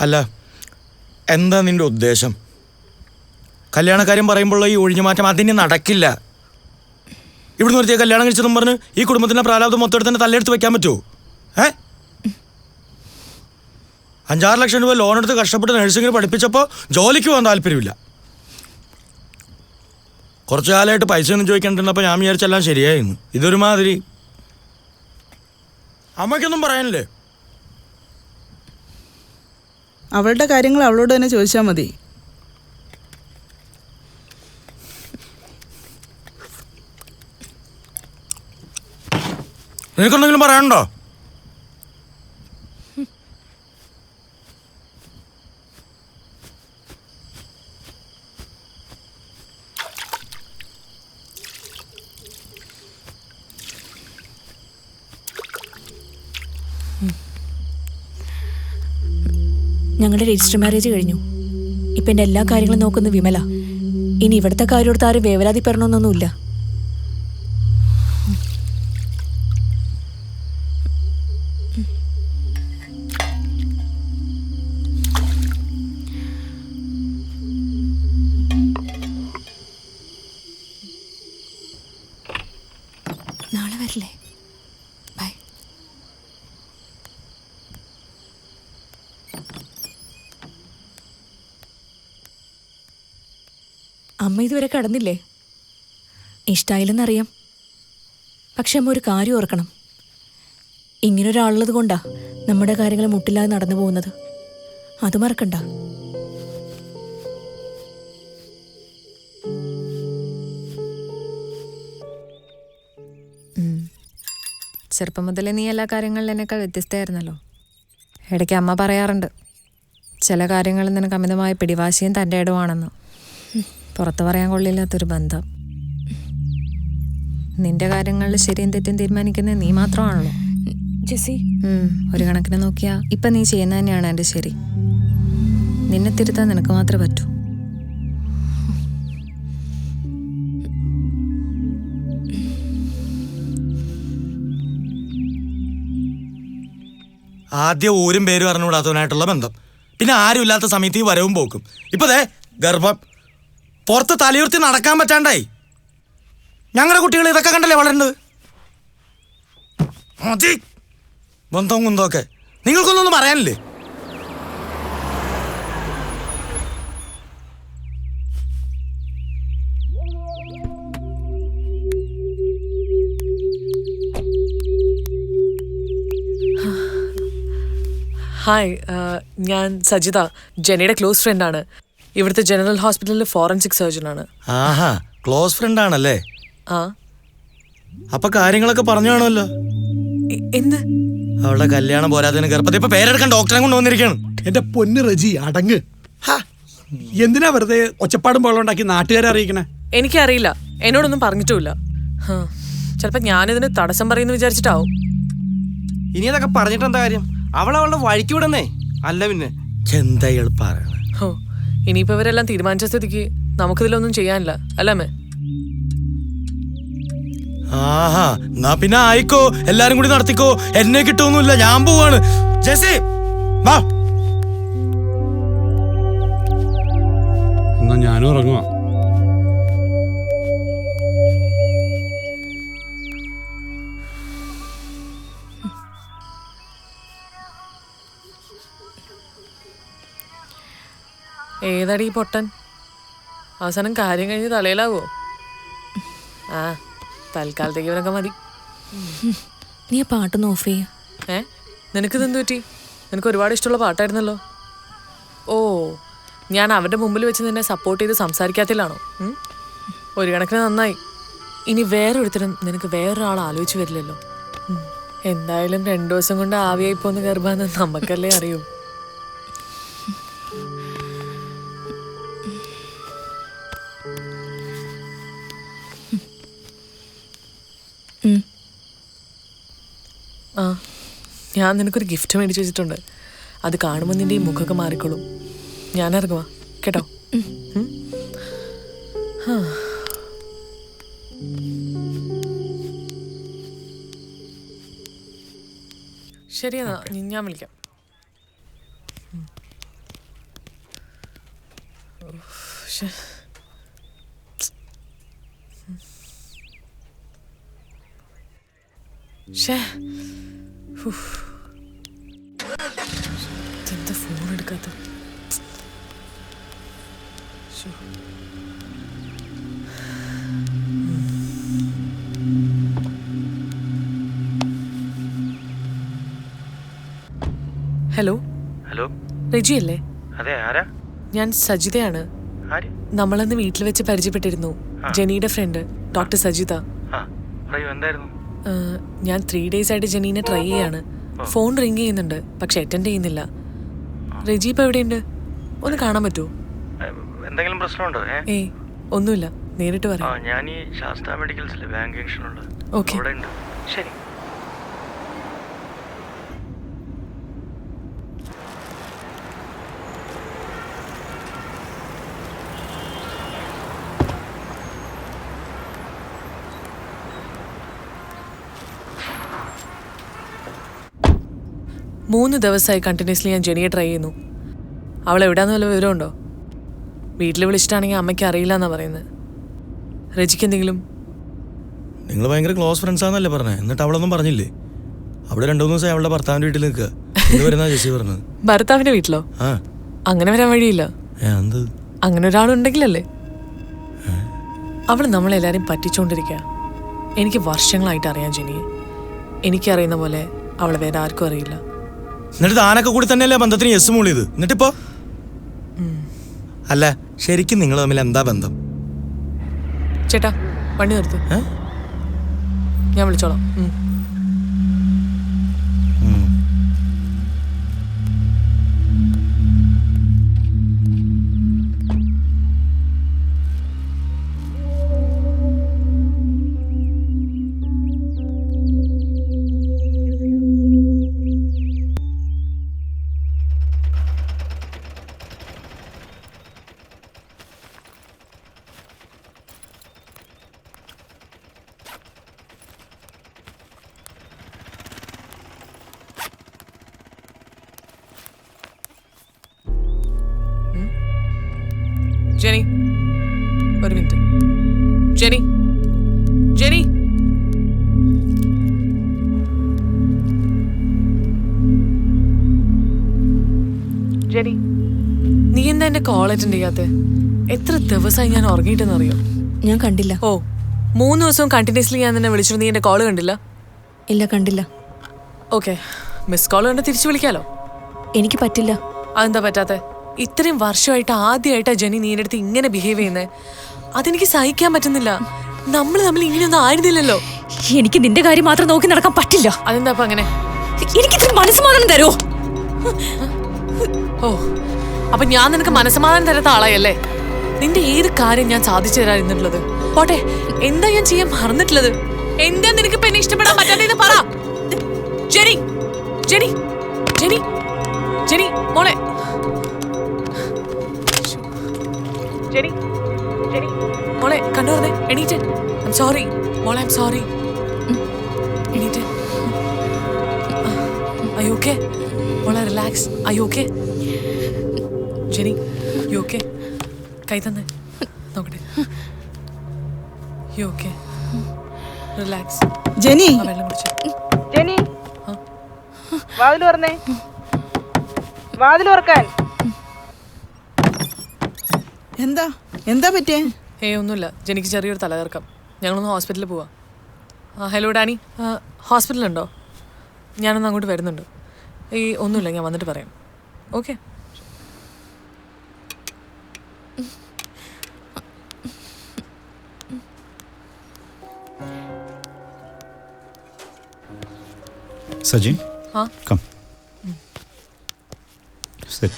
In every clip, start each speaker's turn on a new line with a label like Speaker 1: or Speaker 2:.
Speaker 1: അല്ല, എന്താ നിന്റെ ഉദ്ദേശം? കല്യാണക്കാര്യം പറയുമ്പോൾ ഈ ഒഴിഞ്ഞു മാറ്റം അതിന് നടക്കില്ല. ഇവിടുന്ന് ഒരുത്തിയെ കല്യാണം കഴിച്ചതും പറഞ്ഞ് ഈ കുടുംബത്തിൻ്റെ പ്രാരാബ്ദം മൊത്തം തന്നെ തലയെടുത്ത് വെക്കാൻ പറ്റുമോ? 5-6 ലക്ഷം രൂപ ലോൺ എടുത്ത് കഷ്ടപ്പെട്ട് നഴ്സിംഗിന് പഠിപ്പിച്ചപ്പോൾ ജോലിക്ക് പോകാൻ താല്പര്യമില്ല. കുറച്ചു കാലമായിട്ട് പൈസ ഒന്നും ചോദിക്കണ്ടിരുന്നപ്പോൾ ഞാൻ വിചാരിച്ചെല്ലാം ശരിയായിരുന്നു. ഇതൊരുമാതിരി. അമ്മയ്ക്കൊന്നും പറയാനില്ലേ?
Speaker 2: അവളുടെ കാര്യങ്ങൾ അവളോട് തന്നെ ചോദിച്ചാൽ മതി.
Speaker 1: നിനക്കെന്തെങ്കിലും പറയാനുണ്ടോ?
Speaker 3: ഞങ്ങളുടെ രജിസ്റ്റർ മാരേജ് കഴിഞ്ഞു. ഇപ്പം എൻ്റെ എല്ലാ കാര്യങ്ങളും നോക്കുന്ന വിമല. ഇനി ഇവിടുത്തെ കാര്യം എടുത്ത് ആരും വേവലാതി പെടണമെന്നൊന്നുമില്ല. നാളെ വരില്ലേ? ബൈ. അമ്മ ഇതുവരെ കടന്നില്ലേ? ഇഷ്ടായില്ലെന്നറിയാം. പക്ഷെ അമ്മ ഒരു കാര്യം ഓർക്കണം. ഇങ്ങനൊരാളുള്ളത് കൊണ്ടാ നമ്മുടെ കാര്യങ്ങൾ മുട്ടില്ലാതെ നടന്നു പോകുന്നത്. അത് മറക്കണ്ട.
Speaker 4: ചെറുപ്പം മുതലേ നീ എല്ലാ കാര്യങ്ങളിലും എന്നേക്കാൾ വ്യത്യസ്തമായിരുന്നല്ലോ. ഇടയ്ക്ക് അമ്മ പറയാറുണ്ട്, ചില കാര്യങ്ങളിൽ നിനക്ക് അമിതമായ പിടിവാശിയും തൻ്റെ ഇടവാണെന്ന്. പുറത്ത് പറയാൻ കൊള്ളില്ലാത്തൊരു ബന്ധം. നിന്റെ കാര്യങ്ങളിൽ ശരിയും തെറ്റും തീരുമാനിക്കുന്നത് നീ മാത്രമാണല്ലോ
Speaker 3: ജെസ്സി.
Speaker 4: ഒരു കണക്കിന് നോക്കിയാ ഇപ്പം നീ ചെയ്യുന്ന തന്നെയാണ് എൻ്റെ ശരി. നിന്നെ തിരുത്താൻ നിനക്ക് മാത്രമേ പറ്റൂ.
Speaker 1: ആദ്യം ഊരും പേരും അറിഞ്ഞുകൂടാത്തവനായിട്ടുള്ള ബന്ധം, പിന്നെ ആരും ഇല്ലാത്ത സമയത്ത് ഈ വരവും പോക്കും. ഇപ്പം ദേ ഗർഭം, പുറത്ത് തലയുർത്തി നടക്കാൻ പറ്റാണ്ടായി. ഞങ്ങളുടെ കുട്ടികൾ ഇതൊക്കെ കണ്ടല്ലേ വളരേണ്ടത്. മതി ബന്ധവും കുന്തമൊക്കെ. നിങ്ങൾക്കൊന്നും പറയാനില്ലേ?
Speaker 5: ഹായ്, ഞാൻ സജിത, ജെനിയുടെ ക്ലോസ് ഫ്രണ്ടാണ്. ഇവിടുത്തെ ജനറൽ ഹോസ്പിറ്റലിൽ ഫോറൻസിക് സർജനാണ്.
Speaker 1: ആഹാ, ക്ലോസ് ഫ്രണ്ട് ആണല്ലേ?
Speaker 5: ആ,
Speaker 1: അപ്പൊ കാര്യങ്ങളൊക്കെ പറഞ്ഞു കാണുമല്ലോ.
Speaker 5: എന്ത്?
Speaker 1: അവളുടെ കല്യാണം പോരാത്തതിന് ഗർഭത്തിൽ ഇപ്പൊ പേരെടുക്കാൻ ഡോക്ടറെ കൊണ്ട് വന്നിരിക്കുകയാണ്.
Speaker 6: എന്റെ പൊന്ന് റജി, അടങ്ങ്. എന്തിനാ വെറുതെ ഒച്ചപ്പാടും ബഹളമുണ്ടാക്കി നാട്ടുകാരെ അറിയിക്കണേ?
Speaker 5: എനിക്കറിയില്ല, എന്നോടൊന്നും പറഞ്ഞിട്ടുമില്ല. ചിലപ്പോൾ ഞാനിതിന് തടസ്സം പറയുന്നു വിചാരിച്ചിട്ടാവും.
Speaker 7: ഇനി അതൊക്കെ പറഞ്ഞിട്ട് എന്താ കാര്യം? അവളുടെ വഴിക്ക് വിടുന്നേ. അല്ല പിന്നെ
Speaker 1: എന്താ ഇയാൾ പറയണേ?
Speaker 5: ഇനിയിപ്പോൾ ഇവരെല്ലാം തീരുമാനിച്ച സ്ഥിതിക്ക് നമുക്കിതിലൊന്നും ചെയ്യാനില്ല, അല്ലമ്മേ?
Speaker 1: ആഹാ, എന്നാ പിന്നെ ആയിക്കോ, എല്ലാരും കൂടി നടത്തിക്കോ. എന്നെ കിട്ടുമൊന്നുമില്ല, ഞാൻ പോവാണ്. ജെസ്സി വാ.
Speaker 6: എന്നാ ഞാനും ഇറങ്ങുവാ.
Speaker 5: ഏതടി പൊട്ടൻ? അവസാനം കാര്യം കഴിഞ്ഞ് തലയിലാവോ? ആ, തൽക്കാലത്തേക്ക് ഇവനൊക്കെ മതി.
Speaker 3: നീ ആ പാട്ടൊന്ന് ഓഫ് ചെയ്യ.
Speaker 5: നിനക്കിതെന്ത് പറ്റി? നിനക്ക് ഒരുപാട് ഇഷ്ടമുള്ള പാട്ടായിരുന്നല്ലോ. ഓ, ഞാൻ അവരുടെ മുമ്പിൽ വെച്ച് നിന്നെ സപ്പോർട്ട് ചെയ്ത് സംസാരിക്കാത്തില്ലാണോ? ഒരു കണക്കിന് നന്നായി. ഇനി വേറൊരുത്തരും നിനക്ക് വേറൊരാൾ ആലോചിച്ച് വരില്ലല്ലോ. എന്തായാലും 2 ദിവസം കൊണ്ട് ആവിയായി പോന്ന് ഗർഭാന്ന് നമുക്കല്ലേ അറിയൂ. ആ, ഞാൻ നിനക്കൊരു ഗിഫ്റ്റ് മേടിച്ച് വെച്ചിട്ടുണ്ട്. അത് കാണുമ്പോൾ നിന്റെ ഈ മുഖമൊക്കെ മാറിക്കോളും. ഞാൻ ഇറങ്ങുവാ കേട്ടോ. ശരി, എന്നാ ഞാൻ വിളിക്കാം. എന്താ ഫോൺ എടുക്കാത്ത? ഹലോ
Speaker 1: ഹലോ,
Speaker 5: റെജി അല്ലേ?
Speaker 1: അതെ, ആരാ?
Speaker 5: ഞാൻ സജിതയാണ്.
Speaker 1: ആര്?
Speaker 5: നമ്മളന്ന് വീട്ടിൽ വെച്ച് പരിചയപ്പെട്ടിരുന്നു. ജെനിയുടെ ഫ്രണ്ട് ഡോക്ടർ സജിത.
Speaker 1: എന്തായിരുന്നു?
Speaker 5: ഞാൻ 3 days ആയിട്ട് ജെനീനെ ട്രൈ ചെയ്യാണ്. ഫോൺ റിങ് ചെയ്യുന്നുണ്ട്, പക്ഷെ അറ്റൻഡ് ചെയ്യുന്നില്ല. റെജി ഇപ്പൊ എവിടെയുണ്ട്? ഒന്ന് കാണാൻ പറ്റുമോ?
Speaker 1: എന്തെങ്കിലും പ്രശ്നമുണ്ടോ?
Speaker 5: ഏയ് ഒന്നുമില്ല, നേരിട്ട് പറയാം.
Speaker 1: ഞാൻ ഈ ശാസ്ത്ര മെഡിക്കൽസിലെ ബാങ്ക് ജംഗ്ഷനുണ്ട്.
Speaker 5: ഓക്കെ.
Speaker 1: ശരി.
Speaker 5: മൂന്ന് ദിവസമായി കണ്ടിന്യൂസ്ലി ഞാൻ ജെനിയെ ട്രൈ ചെയ്യുന്നു. അവൾ എവിടെയാന്ന് വല്ല വിവരമുണ്ടോ? വീട്ടിൽ വിളിച്ചിട്ടാണെങ്കിൽ അമ്മയ്ക്ക് അറിയില്ല എന്നാ പറയുന്നത്. റെജിക്ക് എന്തെങ്കിലും?
Speaker 1: നിങ്ങൾ ഭയങ്കര ക്ലോസ് ഫ്രണ്ട്സ് ആണെന്നല്ലേ പറഞ്ഞത്? എന്നിട്ട് അവളൊന്നും പറഞ്ഞില്ലേ? അവിടെ 2-3 ദിവസമായി അവളുടെ ഭർത്താവിന്റെ വീട്ടിൽ നിൽക്കുക. വരുന്ന ചേച്ചി പറഞ്ഞത്.
Speaker 5: ഭർത്താവിന്റെ വീട്ടിലോ?
Speaker 1: ആ,
Speaker 5: അങ്ങനെ വരാൻ വഴിയില്ല.
Speaker 1: എന്ത്?
Speaker 5: അങ്ങനെ ഒരാളുണ്ടെങ്കിലല്ലേ. അവൾ നമ്മളെല്ലാരും പറ്റിച്ചോണ്ടിരിക്കുക. എനിക്ക് വർഷങ്ങളായിട്ട് അറിയാം ജെനിയെ. എനിക്കറിയുന്ന പോലെ അവളെ വേറെ ആർക്കും അറിയില്ല.
Speaker 1: എന്നിട്ട് താനൊക്കെ കൂടി തന്നെയല്ലേ ബന്ധത്തിന് യെസ് മൂളിയത്? എന്നിട്ടിപ്പോ? അല്ല, ശരിക്കും നിങ്ങൾ തമ്മിൽ എന്താ ബന്ധം?
Speaker 5: ചേട്ടാ വണ്ടി നിർത്ത്, ഞാൻ വിളിച്ചോളാം. ജെനി, ഒരു മിനിറ്റ്. ജെനി, ജെനി, ജെനി, നീ എന്താ എന്റെ കോൾ അറ്റൻഡ് ചെയ്യാത്തെ? എത്ര ദിവസമായി ഞാൻ ഉറങ്ങിയിട്ടെന്നറിയോ?
Speaker 3: ഞാൻ കണ്ടില്ല.
Speaker 5: ഓ, 3 ദിവസവും കണ്ടിന്യൂസ്ലി ഞാൻ നിന്നെ വിളിച്ചിട്ട് നീ എന്റെ കോള് കണ്ടില്ല?
Speaker 3: ഇല്ല, കണ്ടില്ല.
Speaker 5: ഓക്കെ, മിസ് കോൾ കണ്ട് തിരിച്ചു വിളിക്കാലോ.
Speaker 3: എനിക്ക് പറ്റില്ല.
Speaker 5: അതെന്താ പറ്റാത്തെ? ഇത്രയും വർഷമായിട്ട് ആദ്യമായിട്ടാ ജെനി നീ എൻ്റെ അടുത്ത് ഇങ്ങനെ ബിഹേവ് ചെയ്യുന്നത്. അതെനിക്ക് സഹിക്കാൻ പറ്റുന്നില്ല. നമ്മൾ തമ്മിൽ ഇങ്ങനെയൊന്നും ആയിരുന്നില്ലല്ലോ.
Speaker 3: എനിക്ക് നിന്റെ കാര്യം മാത്രം നോക്കി നടക്കാൻ പറ്റില്ല.
Speaker 5: അതെന്താ അപ്പൊ അങ്ങനെ?
Speaker 3: എനിക്കിത്ര മനസ്സമാധാനം തരോ?
Speaker 5: ഓ, അപ്പൊ ഞാൻ നിനക്ക് മനസ്സമാധാനം തരാത്ത ആളായല്ലേ? നിന്റെ ഏത് കാര്യം ഞാൻ സാധിച്ചു തരാറുള്ളത്? പോട്ടെ, എന്താ ഞാൻ ചെയ്യാൻ മറന്നിട്ടുള്ളത്? എന്താ നിനക്ക് ഇപ്പൊ എന്നെ ഇഷ്ടപ്പെടാൻ പറ്റാതെ പറ. ജെനി, ജെനി, ജെനി, ജെനി മോളെ, ജെനി, ജെനി മോളെ, കണ്ടു പറഞ്ഞേ, എണീറ്റ്. ഐം സോറി മോളെ, ഐം സോറി. എണീറ്റ്. Are you okay? മോളെ relax. Are you okay? Jenny, you okay? കൈ തന്നെ നോക്കട്ടെ. You okay? റിലാക്സ്.
Speaker 2: ജെനി,
Speaker 5: വെള്ളം കുടിച്ചു.
Speaker 2: ജെനി, വാതിൽ തുറന്നേ, വാതിൽ തുറക്കാൻ. എന്താ എന്താ പറ്റിയേ?
Speaker 5: ഒന്നുമില്ല, ജെനിക്ക് ചെറിയൊരു തലകറക്കം. ഞങ്ങളൊന്ന് ഹോസ്പിറ്റലിൽ പോവാം. ഹലോ ഡാനി, ഹോസ്പിറ്റലുണ്ടോ? ഞാനൊന്ന് അങ്ങോട്ട് വരുന്നുണ്ട്. ഒന്നുമില്ല, ഞാൻ വന്നിട്ട് പറയാം. Okay.
Speaker 8: Sajin? Come. Sit.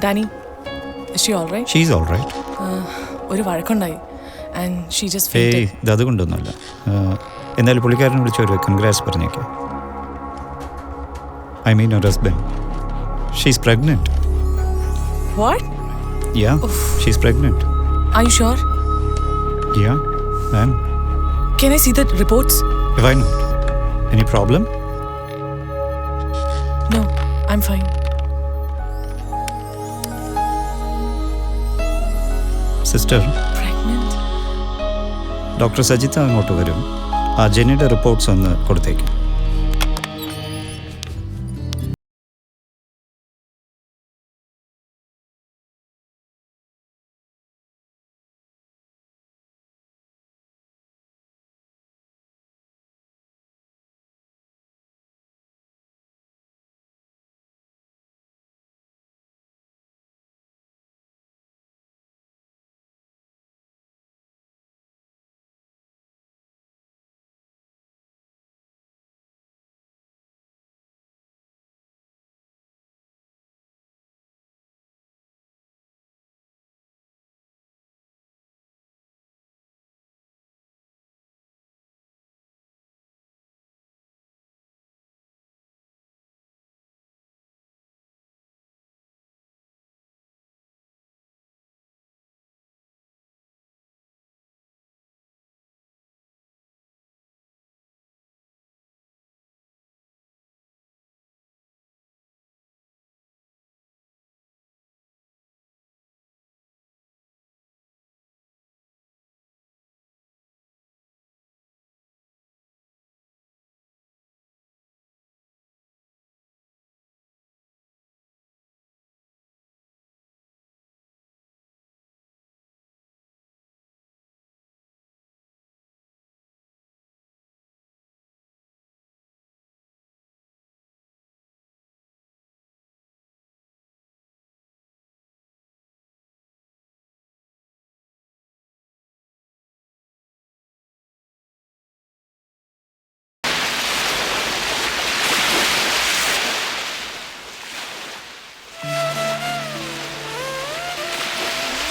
Speaker 5: Dani, is she all right?
Speaker 8: She's all right.
Speaker 5: ഒരു വഴക്കുണ്ടായി and she just
Speaker 8: ഏയ്,
Speaker 5: fainted.
Speaker 8: ഇത് അതുകൊണ്ടൊന്നുമല്ല. എന്നാലും പുള്ളിക്കാരനെ വിളിച്ച് ഒരു congrats പറഞ്ഞേക്കെ. I mean her husband. She's pregnant.
Speaker 5: What?
Speaker 8: Yeah, she's pregnant.
Speaker 5: Are you sure?
Speaker 8: Yeah, ma'am.
Speaker 5: Can I see the reports?
Speaker 8: Why not? Any problem?
Speaker 5: No, I'm fine.
Speaker 8: Sister, doctor Sajith അങ്ങോട്ട് വരും. ആ ജെന്നിയുടെ reports ഒന്ന് കൊടുത്തേക്കും.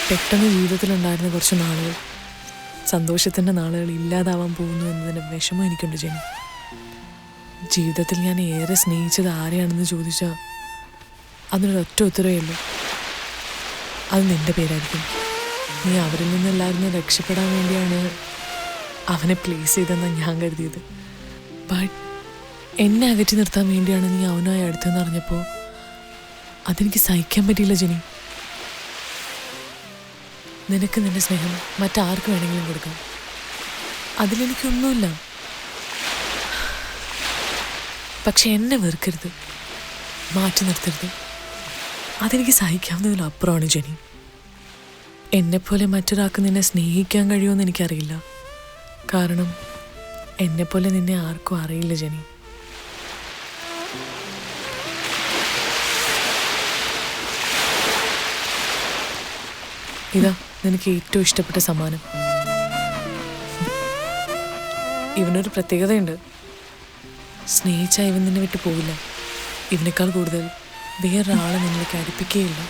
Speaker 5: പെട്ടെന്ന് ജീവിതത്തിലുണ്ടായിരുന്ന കുറച്ച് നാളുകൾ, സന്തോഷത്തിൻ്റെ നാളുകൾ ഇല്ലാതാവാൻ പോകുന്നു എന്നതിൻ്റെ വിഷമം എനിക്കുണ്ട് ജെനി. ജീവിതത്തിൽ ഞാൻ ഏറെ സ്നേഹിച്ചത് ആരെയാണെന്ന് ചോദിച്ചാൽ അതിനൊരൊറ്റ ഉത്തരവേ ഉള്ളൂ, അത് നിൻ്റെ പേരായിരിക്കും. നീ അവരിൽ നിന്നെല്ലാവരും രക്ഷപ്പെടാൻ വേണ്ടിയാണ് അവനെ പ്ലേസ് ചെയ്തെന്നാണ് ഞാൻ കരുതിയത്. ബട്ട് എന്നെ അകറ്റി നിർത്താൻ വേണ്ടിയാണ് നീ അവനായി അടുത്തെന്ന് അറിഞ്ഞപ്പോൾ അതെനിക്ക് സഹിക്കാൻ പറ്റിയില്ല ജെനി. നിനക്ക് നിന്റെ സ്നേഹം മറ്റാർക്ക് വേണമെങ്കിലും കൊടുക്കാം, അതിലെനിക്കൊന്നുമില്ല. പക്ഷെ എന്നെ വെറുക്കരുത്, മാറ്റി നിർത്തരുത്. അതെനിക്ക് സഹിക്കാവുന്നതിലും അപ്പുറമാണ് ജെനി. എന്നെപ്പോലെ മറ്റൊരാൾക്ക് നിന്നെ സ്നേഹിക്കാൻ കഴിയുമെന്ന് എനിക്കറിയില്ല. കാരണം എന്നെപ്പോലെ നിന്നെ ആർക്കും അറിയില്ല ജെനി. ഇതാ നിനക്ക് ഏറ്റവും ഇഷ്ടപ്പെട്ട സമ്മാനം. ഇവനൊരു പ്രത്യേകതയുണ്ട്. സ്നേഹിച്ചാൽ ഇവൻ നിന്നെ വിട്ടു പോവില്ല. ഇവനേക്കാൾ കൂടുതൽ വേറൊരാളെ നിന്നിലേക്ക് അടുപ്പിക്കുകയില്ല.